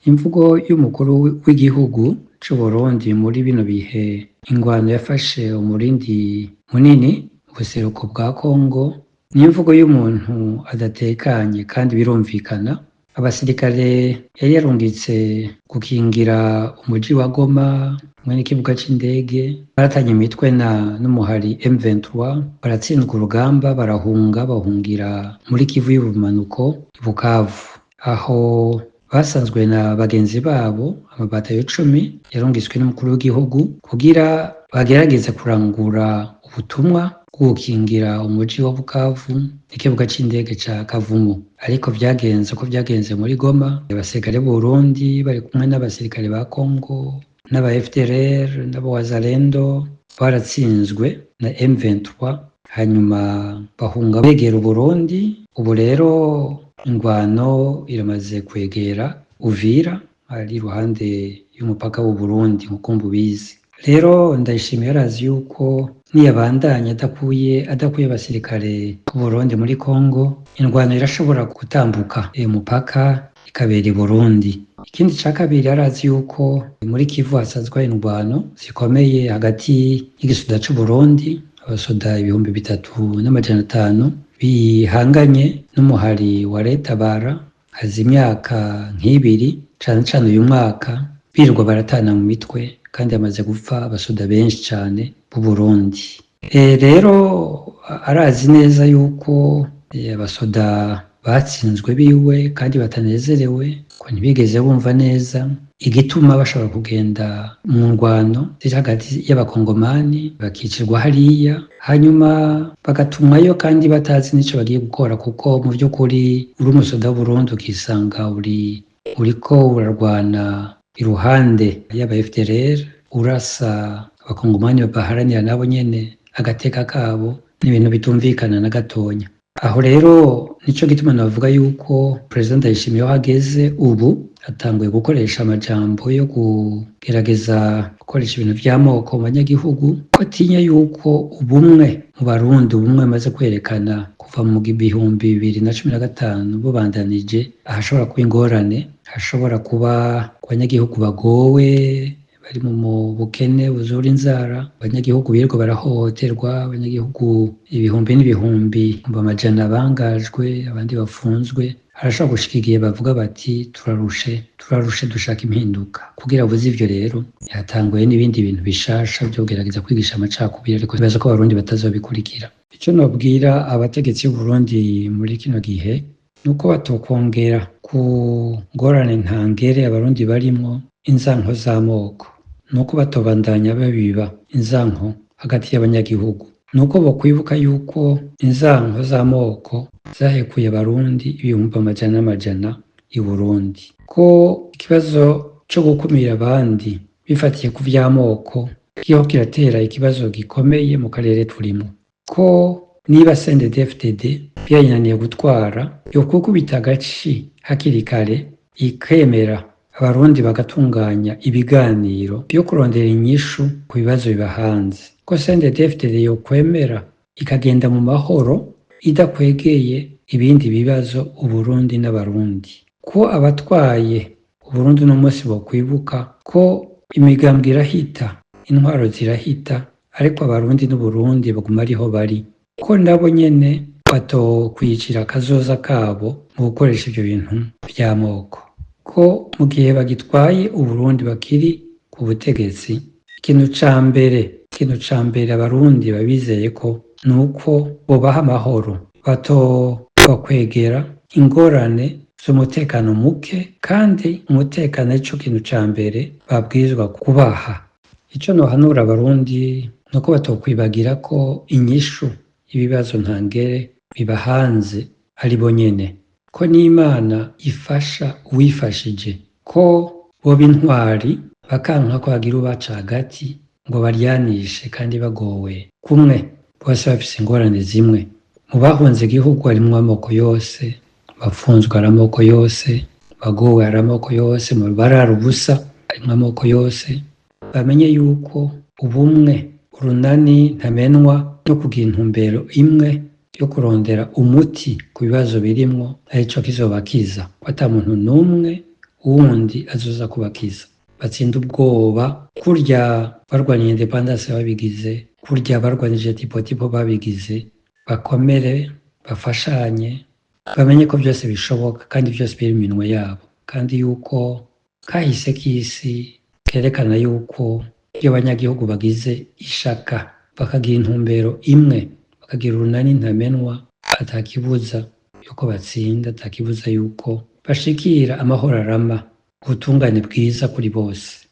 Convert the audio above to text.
Imvugo y'umukuru w'igihugu c'Uburundi muri bino bihe ingwano yafashe umurindi munini mu buseruko bwa Kongo, n'imvugo y'umuntu adatekanye kandi birumvikana. Abasirikare yari yarungitse gukingira umuji wa Goma hamwe n'ikibuga c'indege baratanye imitwe n'umuhari M23, baratsindwa urugamba barahunga bahungira muri Kivu y'ubumanuko i Bukavu, aho basanzwe na bagenzi babo amabatayo 10 yarungitswe n'umukuru w'igihugu kugira bagerageze kurangura ubutumwa bwo gukingira umuji wa Bukavu n'ikibuga c'indege ca Kavumu. Ariko vyagenze muri Goma, abasirikare b'Uburundi bari kumwe n'abasirikare ba Kongo n'aba FDLR n'aba Wazalendo baratsinzwe na M23, hanyuma bahunga begera Uburundi. Ubu rero ingwano iramaze kwegera Uvira, ari iruhande y'umupaka w'Uburundi nkuko mubizi. Rero Ndayishimiye arazi yuko niyabandanya adakuye abasirikare b'Uburundi muri Kongo, ingwano irashobora gutambuka umupaka ikabera i Burundi. Ikindi ca kabiri arazi yuko muri Kivu hasanzwe ingwano zikomeye hagati y'igisoda c'Uburundi, abasoda 3500 bihanganye n'umuhari wa Tabara. Haza imyaka nk'ibiri cane uyu mwaka birirwa baratana mu mitwe, kandi amaze gupfa abasoda benshi cane b'Uburundi. Rero arazi neza yuko abasoda batsinzwe biwe kandi batanezerewe, ko ntibigeze bumva neza igituma bashobora kugenda mu ngwano ziri hagati y'abakongomani bakicirwa hariya, hanyuma bagatumwayo kandi batazi n'ico bagiye gukora, kuko mu vy'ukuri uri umusoda w'Uburundi ukisanga uriko urarwana iruhande y'aba FDLR, urasa abakongomani baharanira nabo nyene agateka kabo, n'ibintu bitumvikana na gatonya. Aho rero nico gituma navuga yuko President Ndayishimiye aho ageze ubu atanguye gukoresha amajambo yo kugerageza gukoresha ibintu vy'amoko mu banyagihugu, ko atinya yuko ubumwe mu Barundi, ubumwe amaze kwerekana kuva mu 2015 bubandanije, ahashobora kuba ingorane, hashobora kuba ku banyagihugu bagowe bari mu bukene buzura inzara, abanyagihugu birirwa barahohoterwa, abanyagihugu ibihumbi n'ibihumbi amajana bangajwe, abandi bafunzwe. Harashobora gushika igihe bavuga bati turarushe dushaka impinduka. Kugira avuze ivyo rero yatanguye n'ibindi bintu bishasha vyo kugerageza kwigisha amacakubiri, ariko bibaza ko Abarundi batazobikurikira. Ico nobwira abategetsi b'Uburundi muri kino gihe nuko batokongera ku ngorane ntangere Abarundi barimwo inzanko z'amoko, nuko batobandanya babiba inzanko hagati y'abanyagihugu, nuko bokwibuka yuko inzanko z'amoko zahekuye Abarundi ibihumbi amajana i Burundi, ko ikibazo co gukumira abandi bifatiye ku vy'amoko kiho kiratera ikibazo gikomeye mu karere turimo, ko niba CNDD-FDD yananiye gutwara yokwikubita agaci hakiri kare ikemera Abarundi bagatunganya ibiganiro vyo kurondera inyishu ku bibazo biba hanze, ko CNDD-FDD yokwemera ikagenda mu mahoro idakwegeye ibindi bibazo Uburundi n'Abarundi, ko abatwaye Uburundi uno munsi bokwibuka ko imigambwe irahita, intwaro zirahita, ariko Abarundi n'Uburundi baguma ariho bari, ko nabo nyene batokwicira akazoza kabo mu gukoresha ivyo bintu vy'amoko, ko mu gihe bagitwaye Uburundi bakiri ku butegetsi, ikintu ca mbere Abarundi babizeye ko nuko bobaha amahoro, batobakwegera ingorane z'umutekano muke, kandi umutekano arico kintu ca mbere babwirizwa kubaha. Ico nohanura Abarundi nuko batokwibagira ko inyishu ibibazo ntangere biba hanze ari bo nyene, ko n'Imana ifasha uwifashije, ko boba intwari bakanka ko hagira ubaca hagati ngo baryanishe kandi bagowe kumwe, bose bafise ingorane zimwe. Mu bahunze igihugu harimwo amoko yose, bafunzwe ari amoko yose, bagowe ari amoko yose, mu barara ubusa harimwo amoko yose. Bamenye yuko ubumwe, urunani ntamenwa no kugira intumbero imwe yo kurondera umuti ku bibazo birimwo arico kizobakiza, ko ata muntu n'umwe uwundi azoza kubakiza, batsinde ubwoba kurya barwaniye independance babigize, kurya barwanije tipo babigize, bakomere, bafashanye, bamenye ko byose bishoboka kandi byose biri mu minwe yabo, kandi yuko kahise k'isi kerekana yuko iyo abanyagihugu bagize ishaka bakagira intumbero imwe, bakagira urunani ntamenwa, atakibuza yuko batsinda, atakibuza yuko bashikira amahoro arama, ubutungane bwiza kuri bose.